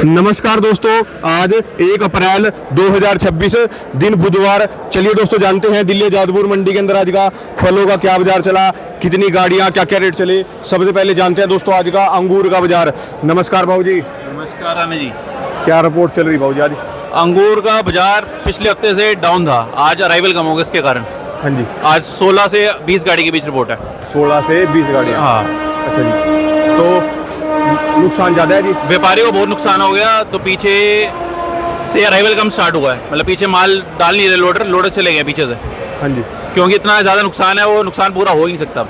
नमस्कार दोस्तों, आज 1 अप्रैल 2026 दिन बुधवार। चलिए दोस्तों जानते हैं दिल्ली जादपुर मंडी के अंदर आज का फलों का क्या बाजार चला, कितनी गाड़ियां, क्या क्या रेट चले। सबसे पहले जानते हैं दोस्तों आज का अंगूर का बाजार। नमस्कार भाऊ जी। नमस्कार राणे जी। क्या रिपोर्ट चल रही भाऊ जी आज? अंगूर का बाजार पिछले हफ्ते से डाउन था, आज अराइवल कम हो गया इसके कारण। हाँ जी, आज 16 से 20 गाड़ी के बीच रिपोर्ट है। 16 से 20 गाड़ियाँ। हाँ, अच्छा जी, तो नुकसान ज़्यादा है जी? व्यापारियों को बहुत नुकसान हो गया, तो पीछे से अराइवल कम स्टार्ट हुआ है, मतलब पीछे माल डाल नहीं रहे, लोडर चले गए पीछे से। हाँ जी, क्योंकि इतना ज़्यादा नुकसान है, वो नुकसान पूरा हो ही नहीं सकता,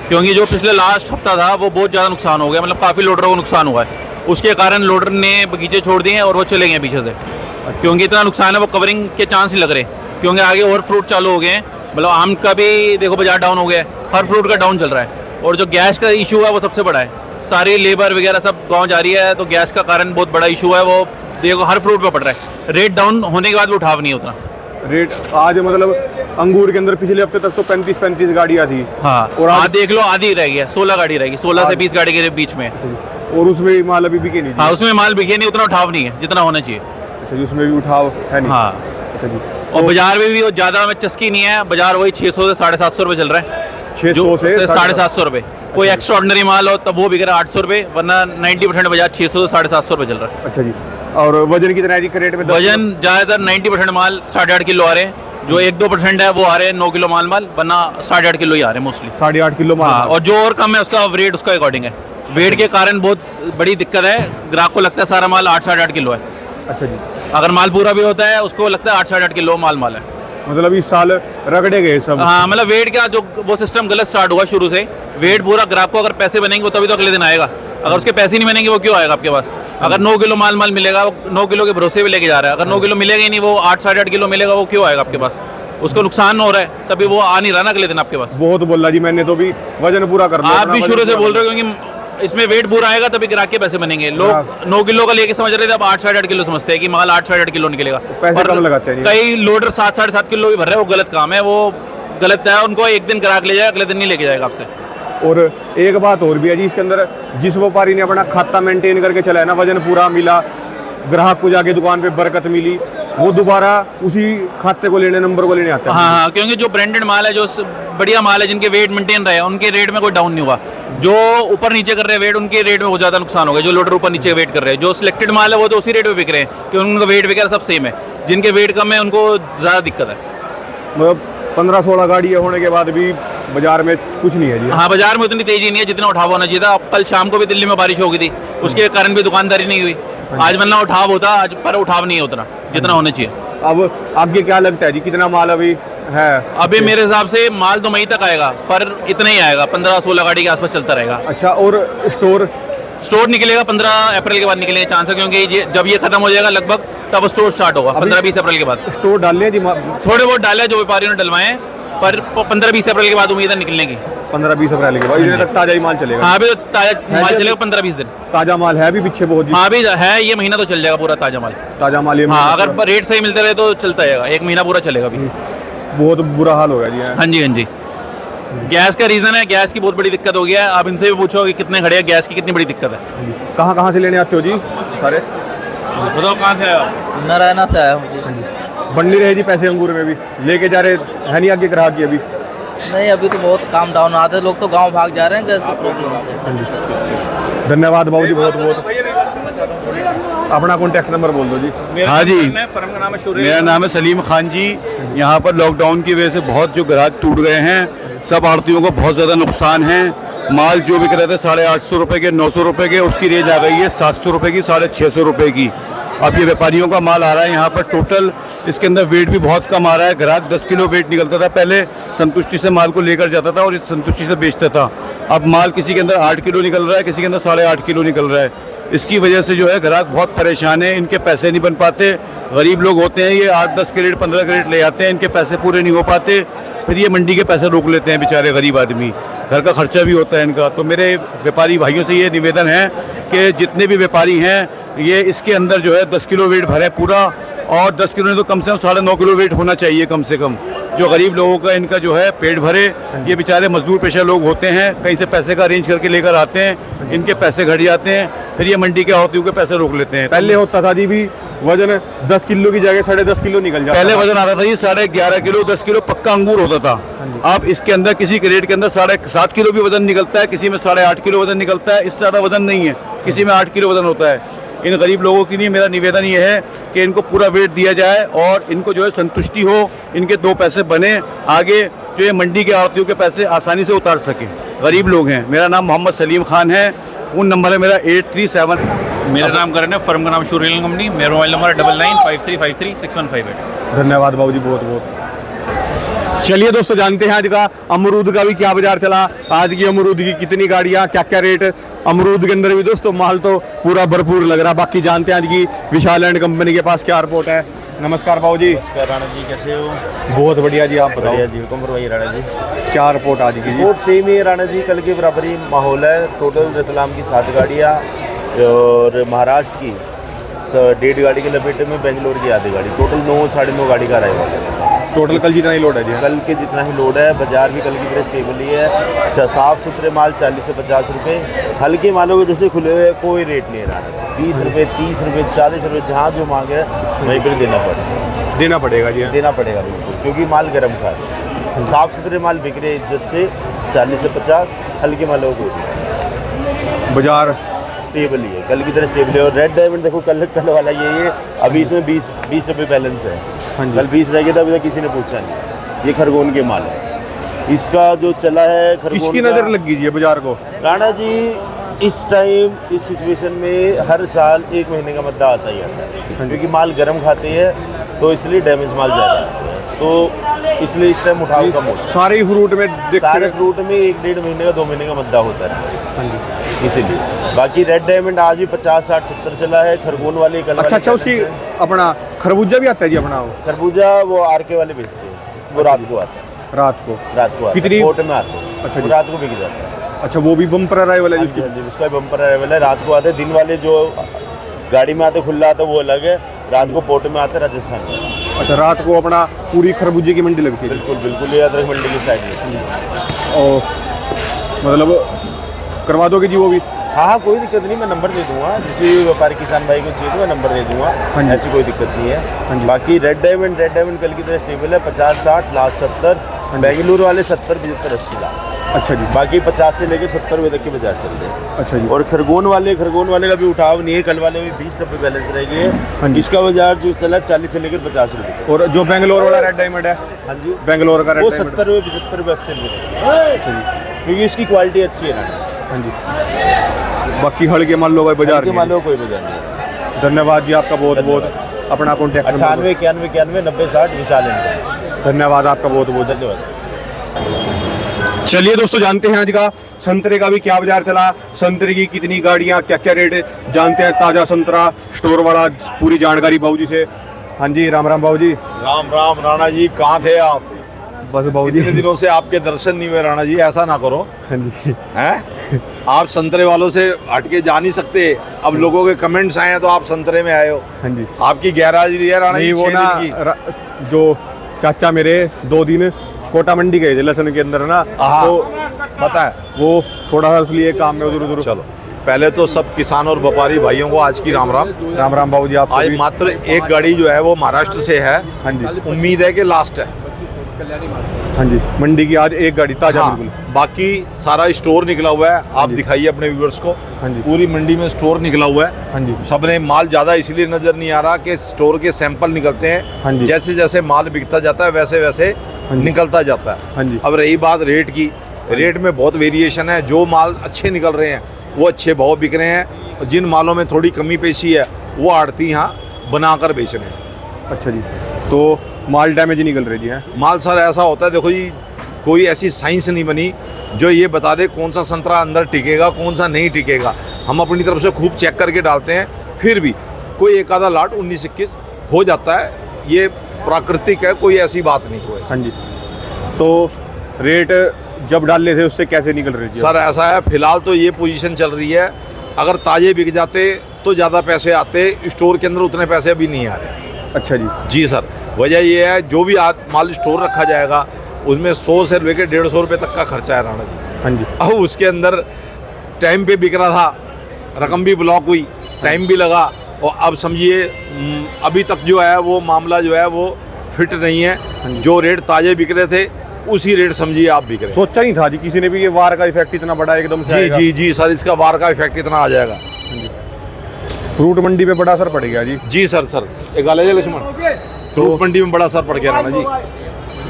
क्योंकि जो पिछले लास्ट हफ्ता था वो बहुत ज़्यादा नुकसान हो गया, मतलब काफ़ी लोडरों को नुकसान हुआ है। उसके कारण लोडर ने बगीचे छोड़ दिए और वो चले गए पीछे से, क्योंकि इतना नुकसान है, वो कवरिंग के चांस ही लग रहे, क्योंकि आगे और फ्रूट चालू हो गए हैं। मतलब आम का भी देखो बाजार डाउन हो गया है, हर फ्रूट का डाउन चल रहा है। और जो गैस का इशू है वो सबसे बड़ा है, सारी लेबर वगैरह सब गांव जा रही है, तो गैस का कारण बहुत बड़ा इशू है। वो देखो हर फ्रूट पे पड़ रहा है, रेट डाउन होने के बाद भी उठाव नहीं है उतना रेट। आज मतलब अंगूर के अंदर पिछले हफ्ते तक तो 35 गाड़ियाँ थी। हाँ, और आज देख लो आधी रह गई है, 16 गाड़ी रहेगी, 16 से 20 गाड़ी के बीच में। और उसमें माल अभी बिके नहीं? हाँ, उसमें माल बिके नहीं, उतना उठाव नहीं है जितना होना चाहिए। अच्छा जी, उसमें भी उठाव है नहीं? हाँ। अच्छा जी, और बाजार में भी वो ज़्यादा में चस्की नहीं है, बाजार वही 600 से 750 रुपये चल रहा है। 600 से 750 रुपये। कोई एक्स्ट्रा ऑर्डिनरी माल हो तब वो बिक रहा है 800 रुपये, वरना 90% बाजार 600 से 750 रुपये चल रहा है। अच्छा जी, और वजन कितना है जी क्रेट में? वजन ज़्यादातर 90% माल 8.5 किलो आ रहे हैं, जो 1-2% है वो आ रहे हैं 9 किलो माल, वरना 8.5 किलो ही आ रहे हैं मोस्टली। 8.5 किलो माल। हाँ, और जो और कम है उसका वेट उसका अकॉर्डिंग है। वेट के कारण बहुत बड़ी दिक्कत है, ग्राहक को लगता है सारा माल 8-8.5 किलो है। अच्छा जी, अगर माल पूरा भी होता है उसको लगता है 8-8.5 किलो माल है। मतलब इस साल रगड़े गए सब। हाँ, मतलब वेट का जो वो सिस्टम गलत स्टार्ट हुआ शुरू से। वेट पूरा ग्राहक को अगर पैसे बनेंगे वो तभी तो अगले दिन आएगा, अगर उसके पैसे नहीं बनेंगे वो क्यों आएगा आपके पास? अगर 9 किलो माल मिलेगा, वो 9 किलो के भरोसे भी लेके जा रहा है, अगर 9 किलो मिलेगा ही नहीं, वो 8-8.5 किलो मिलेगा, वो क्यों आएगा आपके पास? उसको नुकसान हो रहा है, तभी वो आ नहीं रहा ना अगले दिन आपके पास। बहुत बोला जी मैंने, तो भी वजन पूरा करना। आप भी शुरू से बोल रहे हो, क्योंकि इसमें वेट पूरा आएगा तभी ग्राहक के पैसे बनेंगे। लोग 9 किलो का लेके समझ रहे थे, अब 8-8.5 किलो समझते हैं कि माल 8-8.5 किलो निकलेगा। पैसे कम लगाते हैं। कई लोडर 7-7.5 किलो भी भर रहे हैं, वो गलत काम है, वो गलत है। उनको एक दिन ग्राहक ले जाएगा, अगले दिन नहीं लेके जाएगा आपसे। और एक बात और भी है जी इसके अंदर, जिस व्यापारी ने अपना खाता मेंटेन करके चला है ना, वजन पूरा मिला, ग्राहक को जाके दुकान पे बरकत मिली, वो दोबारा उसी खाते को लेने, नंबर को लेने आता है। हाँ, क्योंकि जो ब्रांडेड माल है, जो बढ़िया माल है, जिनके वेट मेंटेन रहे, उनके रेट में कोई डाउन नहीं हुआ। जो ऊपर नीचे कर रहे हैं वेट, उनके रेट में बहुत ज़्यादा नुकसान हो गया। जो लोडर ऊपर नीचे वेट कर रहे हैं, जो सिलेक्टेड माल है वो तो उसी रेट पे बिक रहे हैं, क्योंकि उनका वेट वगैरह सब सेम है। जिनके वेट कम है उनको ज़्यादा दिक्कत है। मतलब 15-16 गाड़ियाँ होने के बाद भी बाजार में कुछ नहीं है जी? हाँ, बाजार में उतनी तेजी नहीं है जितना उठाव होना चाहिए था। अब कल शाम को भी दिल्ली में बारिश हो गई थी, उसके कारण भी दुकानदारी नहीं हुई। आज वरना उठाव होता, आज पर उठाव नहीं है उतना जितना होना चाहिए। अब आपके क्या लगता है जी, कितना माल अभी है? अभी मेरे हिसाब से माल तो मई तक आएगा, पर इतना ही आएगा, 15-16 गाड़ी के आसपास चलता रहेगा। अच्छा, और स्टोर निकलेगा 15 अप्रैल के बाद निकलने के चांस है, क्योंकि जब ये खत्म हो जाएगा लगभग तब स्टोर स्टार्ट होगा 15-20 अप्रैल के बाद। स्टोर डालने जी थोड़े बहुत डाले जो व्यापारियों ने डलवाए हैं, पर 15-20 अप्रैल के बाद उम्मीद है निकलने की। 15-20 अप्रैल के बाद इधर तक ताजा ही माल चलेगा? हाँ, अभी तो ताजा माल चलेगा 15-20 दिन। ताजा माल है अभी पीछे बहुत? हाँ, अभी है, ये महीना तो चल जाएगा पूरा ताजा माल। ताजा माल ये? हाँ, अगर रेट सही मिलते रहे तो चलता रहेगा, एक महीना पूरा चलेगा अभी। बहुत बुरा हाल हो गया जी। हाँ जी, हाँ जी। गैस का रीज़न है, गैस की बहुत बड़ी दिक्कत हो गया है। आप इनसे भी पूछो कि कितने खड़े हैं, गैस की कितनी बड़ी दिक्कत है। कहाँ से लेने आते हो जी सारे? बताओ कहाँ से आया? नारायणा से आया मुझे। बन नहीं रहे जी पैसे अंगूर में भी? लेके जा रहे है नहीं आगे ग्राहक की अभी? नहीं, अभी तो बहुत काम डाउन, आधे लोग तो गांव भाग जा रहे हैं गैस की प्रॉब्लम से। धन्यवाद बाबू जी, बहुत बहुत। अपना कॉन्टैक्ट नंबर बोल दो जी। हाँ जी, मेरा नाम है सलीम खान जी। यहाँ पर लॉकडाउन की वजह से बहुत जो ग्राहक टूट गए हैं, सब आड़तियों को बहुत ज़्यादा नुकसान है। माल जो बिक रहे थे 850 रुपये के, 900 रुपये के, उसकी रेंज आ गई है 700 रुपये की, 650 रुपये की। अब ये व्यापारियों का माल आ रहा है यहाँ पर टोटल। इसके अंदर वेट भी बहुत कम आ रहा है। ग्राहक 10 किलो वेट निकलता था पहले, संतुष्टि से माल को लेकर जाता था और संतुष्टि से बेचता था। अब माल किसी के अंदर 8 किलो निकल रहा है, किसी के अंदर 8.5 किलो निकल रहा है। इसकी वजह से जो है ग्राहक बहुत परेशान है, इनके पैसे नहीं बन पाते। गरीब लोग होते हैं, ये 8-10 कैरेट 15 कैरेट ले आते हैं, इनके पैसे पूरे नहीं हो पाते, फिर ये मंडी के पैसे रोक लेते हैं बेचारे गरीब आदमी। घर का खर्चा भी होता है इनका। तो मेरे व्यापारी भाइयों से ये निवेदन है कि जितने भी व्यापारी हैं, ये इसके अंदर जो है 10 किलो वेट भरे पूरा, और 10 किलो नहीं तो कम से कम 9.5 किलो वेट होना चाहिए कम से कम, जो गरीब लोगों का इनका जो है पेट भरे। ये बेचारे मजदूर पेशा लोग होते हैं, कहीं से पैसे का अरेंज करके लेकर आते हैं, इनके पैसे घट जाते हैं। फिर ये मंडी के आड़तियों के पैसे रोक लेते हैं। पहले होता था जी भी वजन 10 किलो की जगह 10.5 किलो निकल जाता पहले था। वजन आता था ये 11.5 किलो 10 किलो पक्का अंगूर होता था। अब इसके अंदर किसी क्रेट के अंदर 7.5 किलो भी वजन निकलता है, किसी में 8.5 किलो वजन निकलता है। इससे ज़्यादा वजन नहीं है, किसी में 8 किलो वजन होता है। इन गरीब लोगों के लिए मेरा निवेदन ये है कि इनको पूरा वेट दिया जाए और इनको जो है संतुष्टि हो, इनके 2 पैसे बने, आगे जो ये मंडी के आड़तियों के पैसे आसानी से उतार सकें। गरीब लोग हैं। मेरा नाम मोहम्मद सलीम खान है, फ़ोन नंबर है मेरा 837। मेरा नाम करण है, फर्म का नाम शूरियल कंपनी, मेरा मोबाइल नंबर 9953536158। धन्यवाद बाबू जी, बहुत बहुत। चलिए दोस्तों, जानते हैं आज का अमरूद का भी क्या बाजार चला, आज की अमरूद की कितनी गाड़ियां, क्या क्या रेट। अमरूद के अंदर भी दोस्तों माल तो पूरा भरपूर लग रहा है। बाकी जानते हैं आज की विशाल एंड कंपनी के पास क्या रिपोर्ट है। नमस्कार बाबू जी। नमस्कार राणा जी, कैसे हो? बहुत बढ़िया जी, आप बताओ बढ़िया जी, हुक्म फरमाइए राणा जी। क्या रिपोर्ट आज की जी? रिपोर्ट सेम ही है राणा जी, कल के बराबर ही माहौल है। टोटल रतलाम की 7 गाड़ियाँ और महाराष्ट्र की 1.5 गाड़ी के लपेटे में, बेंगलोर की आधी गाड़ी, टोटल 9 साढ़े 9 गाड़ी का रहेगा है। टोटल कल जितना ही लोड है जी? कल के जितना ही लोड है। बाजार भी कल की तरह स्टेबल ही है। साफ़ सुथरे माल 40 से 50 रुपये, हल्के मालों के जैसे खुले हुए कोई रेट नहीं रहा है। 20 रुपये 30 रुपये 40 रुपये, जहाँ जो मांगे वहीं पर देना पड़ेगा जी? देना पड़ेगा बिल्कुल, क्योंकि माल गर्म खा है। साफ़ सुथरे माल बिक रहे इज्जत से 40 से 50, हल्के मालों को बाजार स्टेबल ही है, कल की तरह स्टेबल है। और रेड डायमंड देखो कल वाला यही है, अभी इसमें 20 रुपये बैलेंस है। कल 20 रह गया था, अभी तक किसी ने पूछा नहीं। ये खरगोन के माल है, इसका जो चला है खरगोन। किसकी नज़र लग गई बाजार को? राणा जी इस टाइम इस सिचुएशन में हर साल 1 महीने का मद्दा आता ही आता है, क्योंकि माल गर्म खाते हैं तो इसलिए डैमेज माल ज़्यादा है, तो इसलिए इस टाइम उठाव कम होता है। सारे फ्रूट में सारे फ्रूट में 1-1.5 महीने का 2 महीने का मद्दा होता है, इसीलिए। बाकी रेड डायमंड आज भी 50, 60, 70 चला है। खरगोन वाले कल अच्छा उसी अपना खरबूजा भी आता है जी अपना? खरबूजा वो आरके वाले बेचते हैं, वो रात को आता है। रात को आता कितनी? कोर्ट में आता है। अच्छा वो रात को बिक जाता है। अच्छा, वो भी बम्पर अराइवल है हाँ जिसकी? जी, उसका बम्पर अराइवल है। रात को आते, दिन वाले जो गाड़ी में आते खुला आता वो अलग है, रात को पोर्ट में आते राजस्थान में। अच्छा, रात को अपना पूरी खरबूजे की मंडी लगती है? बिल्कुल बिल्कुल, ये अदरक मंडी की साइड में। और मतलब करवा दोगे जी वो भी? हाँ, कोई दिक्कत नहीं, मैं नंबर दे दूंगा। जिस भी व्यापारी किसान भाई को चाहिए तो मैं नंबर दे दूंगा, ऐसी कोई दिक्कत नहीं है। बाकी रेड डायमंड कल की तरह स्टेबल है, 50, 60, लास्ट 70। बेंगलुरु वाले 70, 75, 80 लास्ट। अच्छा जी। बाकी 50 से लेकर 70 रुपये तक के बाजार चल रहे हैं। अच्छा जी। और खरगोन वाले का भी उठाव नहीं है, कल वाले में 20 रुपये बैलेंस रह गए। इसका बाजार जो चला 40 से लेकर 50 रुपये। और जो बेंगलोर वाला रेड डायमंड है? हाँ जी, बेंगलोर का रेड वो डायमंड 70 रुपये 75 रुपये 80 रुपये, क्योंकि इसकी क्वालिटी अच्छी है ना। हाँ जी। बाकी हल्के मान लो बाजार के मालो कोई बाजार नहीं। धन्यवाद जी आपका बहुत बहुत। अपना कॉन्टैक्ट 98 91 91 90 60 विशाल है। धन्यवाद आपका बहुत बहुत। धन्यवाद। चलिए दोस्तों, जानते हैं आज का संतरे का भी क्या बाजार चला, संतरे की कितनी गाड़ियां, क्या क्या रेट जानते हैं। ताजा संतरा स्टोर वाला पूरी जानकारी बाबू जी से। हाँ जी, राम राम बाबू जी। राम राम राणा जी, कहाँ थे आप? बस बाबू जी, इतने दिनों से आपके दर्शन नहीं हुए राणा जी, ऐसा ना करो। हाँ जी। हैं? आप संतरे वालों से हटके जा नहीं सकते। अब लोगों के कमेंट्स आए हैं तो आप संतरे में आए हो। हाँ जी। आपकी गैरहाजिरी है राणा जी। वो 6 ना दिन की। जो चाचा मेरे 2 दिन कोटा मंडी गए थे लहसुन के अंदर ना, तो पता है वो थोड़ा सा इसलिए काम में उधर उधर। चलो, पहले तो सब किसान और व्यापारी भाइयों को आज की राम राम। राम राम बाबू जी। आप आज मात्र एक गाड़ी जो है वो महाराष्ट्र से है। हाँ जी। उम्मीद है कि लास्ट है। हाँ जी, मंडी की आज एक गाड़ी ताजा। हाँ, बिल्कुल। बाकी सारा स्टोर निकला हुआ है। आप दिखाइए अपने व्यूअर्स को। हाँ जी। पूरी मंडी में स्टोर निकला हुआ है। हाँ जी। सबने माल ज़्यादा इसलिए नज़र नहीं आ रहा कि स्टोर के सैंपल निकलते हाँ हैं। जी। जैसे जैसे माल बिकता जाता है वैसे वैसे हाँ जी। निकलता जाता है। हाँ जी। अब रही बात रेट की, रेट में बहुत वेरिएशन है। जो माल अच्छे निकल रहे हैं वो अच्छे भाव बिक रहे हैं। जिन मालों में थोड़ी कमी पेशी है वो आड़ती यहाँ बनाकर बेच रहे हैं। अच्छा जी, तो माल डैमेज ही निकल रही जी? है माल सर ऐसा होता है, देखो जी, कोई ऐसी साइंस नहीं बनी जो ये बता दे कौन सा संतरा अंदर टिकेगा कौन सा नहीं टिकेगा। हम अपनी तरफ से खूब चेक करके डालते हैं, फिर भी कोई एक आधा लाट 19-21 हो जाता है। ये प्राकृतिक है, कोई ऐसी बात नहीं कोई। हाँ जी। तो रेट जब डाल लेते उससे कैसे निकल रही है सर? ऐसा है, फिलहाल तो ये पोजीशन चल रही है। अगर ताजे बिक जाते तो ज़्यादा पैसे आते, स्टोर के अंदर उतने पैसे अभी नहीं आ रहे। अच्छा जी। जी सर, वजह ये है जो भी आज माल स्टोर रखा जाएगा उसमें 100 से लेकर 150 रुपये तक का खर्चा है राणा जी। हाँ जी। अब उसके अंदर टाइम पे बिक रहा था रकम भी ब्लॉक हुई, टाइम भी लगा, और अब समझिए अभी तक जो है वो मामला जो है वो फिट नहीं है। जो रेट ताजे बिक रहे थे उसी रेट समझिए आप बिक रहे हैं। सोचा नहीं था जी किसी ने भी ये वार का इफेक्ट इतना बड़ा एकदम से जी आएगा। जी जी सर, इसका वार का इफेक्ट इतना आ जाएगा। फ्रूट मंडी पे बड़ा असर पड़ गया जी। जी सर, सर एक गाले लक्ष्मण, फ्रूट मंडी में बड़ा असर पड़ गया राणा जी।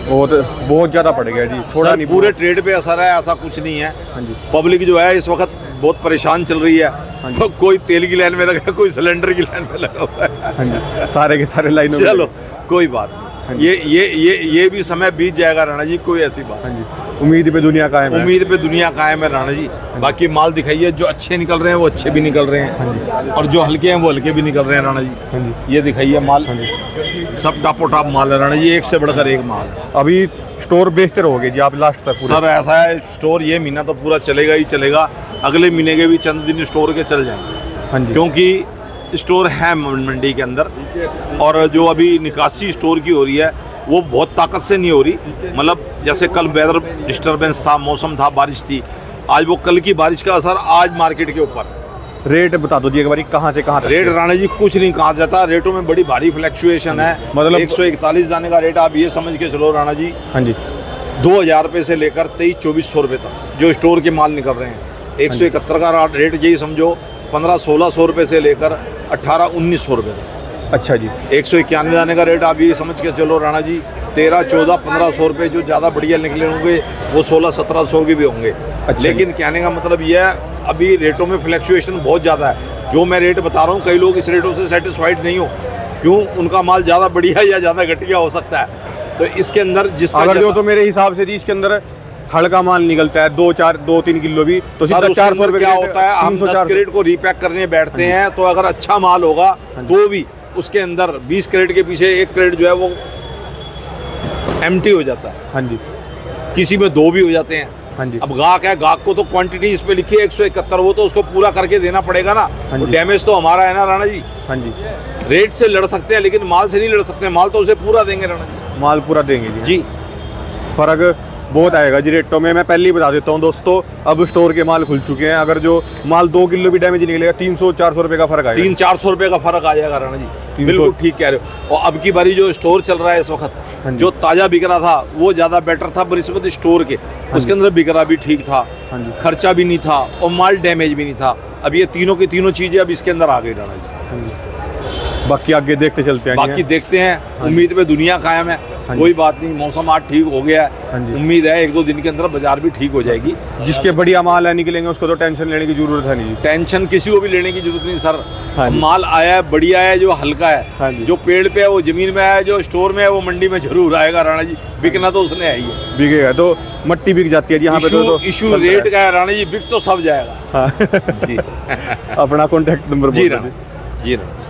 बहुत ज़्यादा पड़ गया जी, थोड़ा सर नहीं पूरे ट्रेड पे असर है, ऐसा कुछ नहीं है। हाँ जी। पब्लिक जो है इस वक्त बहुत परेशान चल रही है। कोई तेल की लाइन में लगा है, कोई सिलेंडर की लाइन में लगा हुआ है। हाँ जी, सारे के सारे लाइनों में चलो कोई बात नहीं, ये भी समय बीत जाएगा राणा जी, कोई ऐसी बात। हाँ जी, उम्मीद पे दुनिया कायम है। उम्मीद पे दुनिया कायम है राणा जी। बाकी माल दिखाइए, जो अच्छे निकल रहे हैं वो अच्छे भी निकल रहे हैं, और जो हल्के हैं वो हल्के भी निकल रहे हैं राणा जी। ये दिखाइए माल, सब टापो टाप माल है राणा जी, एक से बढ़कर एक माल है। अभी स्टोर बेचते रहोगे जी आप लास्ट तक पूरा? सर ऐसा है, स्टोर ये महीना तो पूरा चलेगा ही चलेगा, अगले महीने के भी चंद दिन स्टोर के चल जाएंगे। हाँ जी, क्योंकि स्टोर है मंडी के अंदर, और जो अभी निकासी स्टोर की हो रही है वो बहुत ताकत से नहीं हो रही। मतलब जैसे कल वेदर डिस्टर्बेंस था, मौसम था, बारिश थी, आज वो कल की बारिश का असर आज मार्केट के ऊपर। रेट बता दो जी एक बारी, कहाँ से कहाँ तक? रेट राणा जी कुछ नहीं कहा जाता, रेटों में बड़ी भारी फ्लैक्चुएशन है। मतलब 141 जाने का रेट आप ये समझ के चलो राणा जी, हाँ जी, 2000 रुपये से लेकर 2300-2400 रुपये तक जो स्टोर के माल निकल रहे हैं। 171 का रेट यही समझो 1500-1600 रुपये से लेकर 1800-1900 रुपये तक। अच्छा जी। 191 जाने का रेट आप ये समझ के चलो राणा जी, 1300-1400-1500 रुपये जो ज़्यादा बढ़िया निकले होंगे वो 1600-1700 के भी होंगे। अच्छा। लेकिन कहने का मतलब यह है अभी रेटों में फ्लैक्चुएशन बहुत ज़्यादा है। जो मैं रेट बता रहा हूँ, कई लोग इस रेटों से सेटिस्फाइड नहीं हो, क्यों, उनका माल ज़्यादा बढ़िया या ज़्यादा घटिया हो सकता है। तो इसके अंदर जिसका अगर जो तो मेरे हिसाब से जी इसके अंदर हल्का माल निकलता है 2-3 किलो भी, तो सर उसके अंदर क्या होता है, हम 10 300-400 कैरेट को रीपैक करने बैठते हैं, तो अगर अच्छा माल होगा तो भी उसके अंदर 20 कैरेट के पीछे 1 कैरेट जो है वो एम्प्टी हो जाता है। हाँ जी, किसी में 2 भी हो जाते हैं। हाँ जी। अब गाहक है, गाहक को तो क्वांटिटी इस पे लिखी है 171, वो तो उसको पूरा करके देना पड़ेगा ना। हाँ वो जी। डैमेज तो हमारा है ना राणा जी। हाँ जी, रेट से लड़ सकते हैं लेकिन माल से नहीं लड़ सकते, माल तो उसे पूरा देंगे राणा जी। माल पूरा देंगे जी। जी फर्क बहुत आएगा जी रेटों में। मैं पहले ही बता देता हूँ दोस्तों, अब स्टोर के माल खुल चुके हैं, अगर जो माल 2 किलो भी डैमेज निकलेगा 300-400 रुपये का फर्क आएगा। 300-400 रुपये का फर्क आ जाएगा राणा जी, 300 बिल्कुल ठीक कह रहे हो। और अब की बारी जो स्टोर चल रहा है इस वक्त, हाँ जी। जो ताज़ा बिक रहा था वो ज़्यादा बेटर था बनिस्बत स्टोर के, उसके अंदर बिक रहा भी ठीक था, हाँ जी। खर्चा भी नहीं था और माल डैमेज भी नहीं था। अब ये तीनों की तीनों चीज़ें अब इसके अंदर आ गई राणा जी। हाँ जी। बाकी आगे देखते चलते हैं। बाकी देखते हैं, उम्मीद पे दुनिया कायम है। हाँ जी। कोई बात नहीं, मौसम आज ठीक हो गया हाँ जी। है, उम्मीद है 1-2 दिन के अंदर बाजार भी ठीक हो जाएगी। जिसके बढ़िया माल है निकलेंगे उसको तो टेंशन लेने की जरूरत है नहीं जी। टेंशन किसी को भी लेने की जरूरत नहीं सर। हाँ जी। माल आया है, बढ़िया है, जो हल्का हाँ है, जी। जो पेड़ पे है वो जमीन में है, जो स्टोर में है वो मंडी में जरूर आएगा राणा जी। बिकना तो उसने है ही है। बिकेगा तो मट्टी बिक जाती है जी यहाँ पे तो इशू चलता रेट है। का है राणा जी, बिक तो सब जाएगा। हाँ। जी अपना कॉन्टैक्ट नंबर जी बोल राणा दीजिए। जी राणा।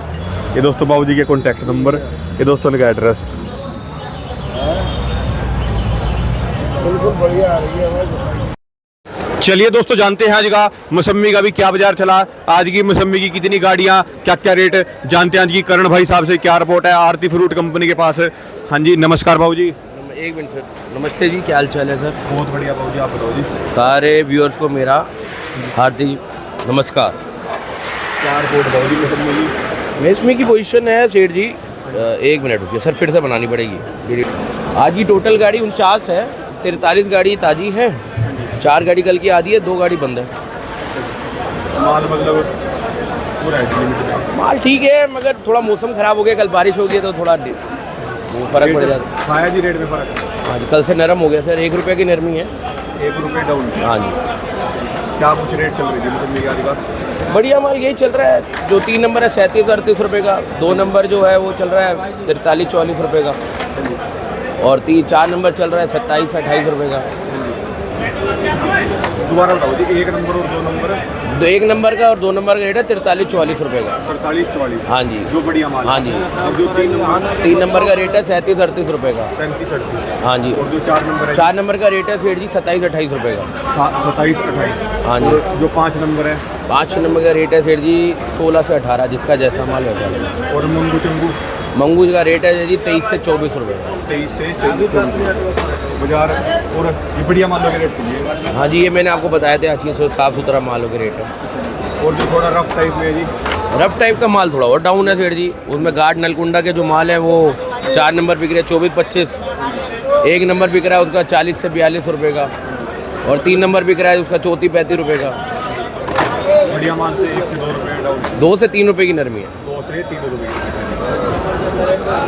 ये दोस्तों बाबूजी के कॉन्टैक्ट नंबर, ये दोस्तों का एड्रेस। चलिए दोस्तों जानते हैं आज का मौसम्मी का भी क्या बाजार चला, आज की मौसम्मी की कितनी गाड़ियाँ, क्या क्या रेट जानते हैं आज की करण भाई साहब से क्या रिपोर्ट है आरती फ्रूट कंपनी के पास। हाँ जी नमस्कार बाबू जी। एक मिनट सर, नमस्ते जी, क्या हाल चाल है सर? बहुत बढ़िया बाबू जी, आप बताओ जी सारे व्यूअर्स को मेरा हार्दिक नमस्कार। क्या रिपोर्ट बाबू जी मौसम्मी की? मेसमी की पोजीशन है सेठ जी, एक मिनट रुकिए सर, फिर से बनानी पड़ेगी। आज की टोटल गाड़ी 49 है, 43 गाड़ी ताज़ी है, 4 गाड़ी कल की आधी है, 2 गाड़ी बंद है। माल मतलब पूरा है लिमिट में। माल ठीक है, मगर थोड़ा मौसम ख़राब हो गया, कल बारिश हो गई तो थोड़ा वो फ़र्क पड़ जाता है। खाया जी रेट में फर्क? हाँ जी, कल से नरम हो गया सर, 1 रुपये की नरमी है। 1 रुपये डाउन। हाँ जी, क्या कुछ रेट चल रही है मौसम्मी की आज का? बढ़िया माल यही चल रहा है। जो 3 नंबर है 37-38 रुपये का, 2 नंबर जो है वो चल रहा है 43-44 रुपये का, और 4 नंबर चल रहा है 27-28 रुपये का। दोबारा बताओ जी, 1 नंबर और 2 नंबर? 1 नंबर का और 2 नंबर का रेट है 43-44 रुपये का। 43-44? हाँ जी, जो बढ़िया माल। हाँ जी। और जो 3 नंबर का रेट है 37-38 रुपये का। 37-38? हाँ जी। और जो 4 नंबर है? 4 नंबर का रेट है सेठ जी 27-28 रुपये का। 27-28? हाँ जी। और जो 5 नंबर है? 5 नंबर का रेट है सेठ जी 16 से 18, जिसका जैसा माल वैसा लेगा। और मंगू चंगू? मंगूज का रेट है जी 23 से 24 रुपये का। 23 से 24 बाजार। और ये बढ़िया मालों के रेट चाहिए? हाँ जी, ये मैंने आपको बताया थे, अच्छी से साफ़ सुथरा मालों के रेट है। और जो थोड़ा रफ टाइप में है जी, रफ टाइप का माल थोड़ा और डाउन है सेठ जी। उसमें गार्ड नलकुंडा के जो माल है वो 4 नंबर बिक रहे 24-25, 1 नंबर बिक रहा है उसका 40 से 42 रुपये का, और 3 नंबर बिक रहा है उसका 34-35 रुपये का। बढ़िया माल से 1 से 2 रुपये डाउन, 2 से 3 रुपये की नरमी है। 2 से 3 रुपये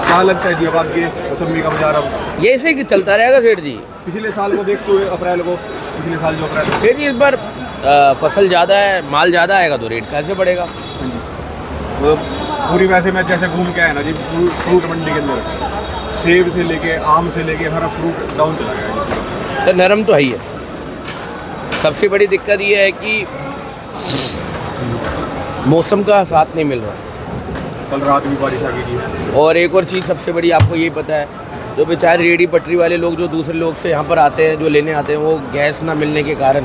क्या लगता है जी अब आपके मौसमी का बाजार? अब ये ऐसे ही चलता रहेगा सेठ जी। पिछले साल को देखते हुए अप्रैल को, पिछले साल जो अप्रैल सेठ जी इस बार फसल ज़्यादा है, माल ज़्यादा आएगा तो रेट कैसे बढ़ेगा? पूरी वैसे मैं जैसे घूम के आया ना जी फ्रूट मंडी के अंदर, सेब से लेके आम से लेके हमारा फ्रूट डाउन चला गया जी। सर नरम तो है ही है। सबसे बड़ी दिक्कत ये है कि मौसम का साथ नहीं मिल रहा। कल रात भी बारिश आ गई थी। और एक और चीज़ सबसे बड़ी आपको यही पता है, जो बेचारे रेडी पटरी वाले लोग जो दूसरे लोग से यहाँ पर आते हैं, जो लेने आते हैं, वो गैस ना मिलने के कारण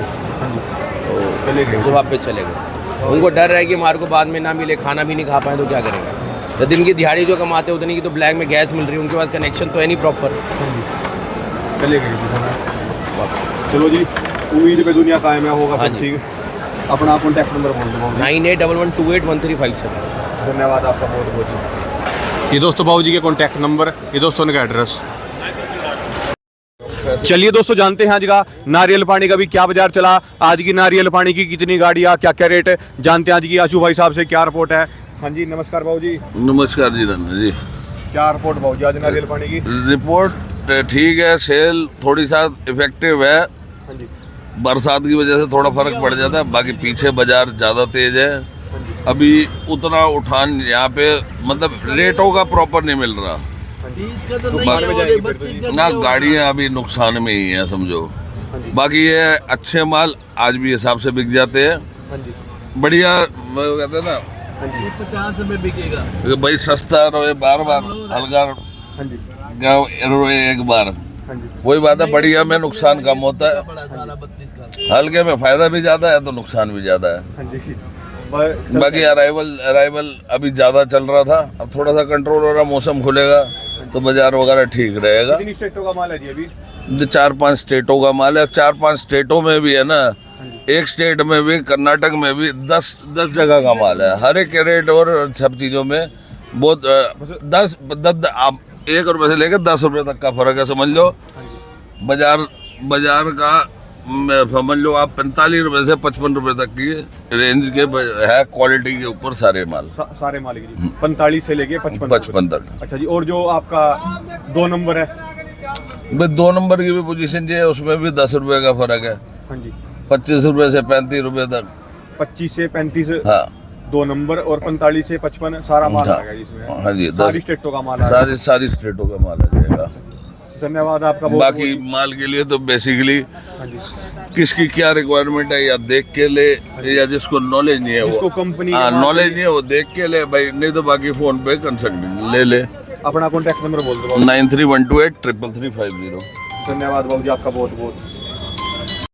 चले गए जो वापस चले गए। उनको डर है कि हमारे को बाद में ना मिले, खाना भी नहीं खा पाए तो क्या करेंगे। तो दिन की दिहाड़ी जो कमाते हैं उतनी की तो ब्लैक में गैस मिल रही है, उनके पास कनेक्शन तो है नहीं प्रॉपर, चले गए जी। चलो जी, उम्मीद पे दुनिया कायम है, होगा हाँ सब जी। ठीक। अपना कॉन्टैक्ट नंबर बोल दो। 9811281357। धन्यवाद आपका बहुत बहुत। ये दोस्तों बाबू जी के कॉन्टैक्ट नंबर, ये दोस्तों का एड्रेस। चलिए दोस्तों जानते हैं आज का नारियल पानी का भी क्या बाजार चला, आज की नारियल पानी की कितनी गाड़ियाँ, क्या क्या रेट है, जानते हैं आज की आशु भाई साहब से क्या रिपोर्ट है। हाँ जी नमस्कार बाबू जी। नमस्कार जी धन्य जी। क्या रिपोर्ट बाबू जी आज नारियल पानी की? रिपोर्ट ठीक है, सेल थोड़ी सा इफेक्टिव है, हाँ जी। बरसात की वजह से थोड़ा फर्क पड़ जाता है, बाकी पीछे बाजार ज़्यादा तेज है। अभी उतना उठान यहाँ पे मतलब रेटों का प्रॉपर नहीं मिल रहा ना, गाड़ियाँ अभी नुकसान में ही हैं समझो। बाकी ये अच्छे माल आज भी हिसाब से बिक जाते हैं, बढ़िया कहते हैं ना 50 रुपये बिकेगा कि भाई सस्ता रोए बार बार, हल्का गाँव रोए एक बार, वही बात है। बढ़िया में नुकसान कम होता है, बड़ा साला 32 का। हल्के में फायदा भी ज़्यादा है तो नुकसान भी ज़्यादा है। बाकी अराइवल अभी ज़्यादा चल रहा था, अब थोड़ा सा कंट्रोल हो रहा, मौसम खुलेगा तो बाजार वगैरह ठीक रहेगा। कितनी स्टेटों का माल है जी अभी? 4-5 स्टेटों का माल है, 4-5 स्टेटों में भी है ना, एक स्टेट में भी, कर्नाटक में भी 10 जगह का माल है। हर एक रेट और सब चीज़ों में बहुत 10 आप 1 रुपये से लेकर 10 रुपये तक का फर्क है समझ लो। बाजार का समझ लो आप 45 रुपये से 55 रुपये तक की रेंज के है, क्वालिटी के ऊपर सारे माल, सारे माल की 45 से लेके 55 तक। अच्छा जी, और जो आपका 2 नंबर है? भाई 2 नंबर की भी पोजीशन जो है उसमें भी 10 रुपये का फर्क है। हाँ जी। 25 रुपये से 35 रुपये तक। 25 से 35 हाँ 2 नंबर, और 45 से 55 सारा माल हाँ, आ गया इसमें। हाँ जी, सारी स्टेटों का माल आ गया। सारी स्टेटों का माल आ जाएगा। धन्यवाद आपका बहुत। बाकी माल के लिए तो बेसिकली किसकी क्या रिक्वायरमेंट है या देख के ले, या जिसको नॉलेज नहीं है, जिसको वो कंपनी नॉलेज नहीं है वो देख के ले भाई, नहीं तो बाकी फोन पे कंसल्ट ले। अपना कॉन्टैक्ट नंबर बोल दो। 9312833350। धन्यवाद बाबू जी आपका बहुत बहुत।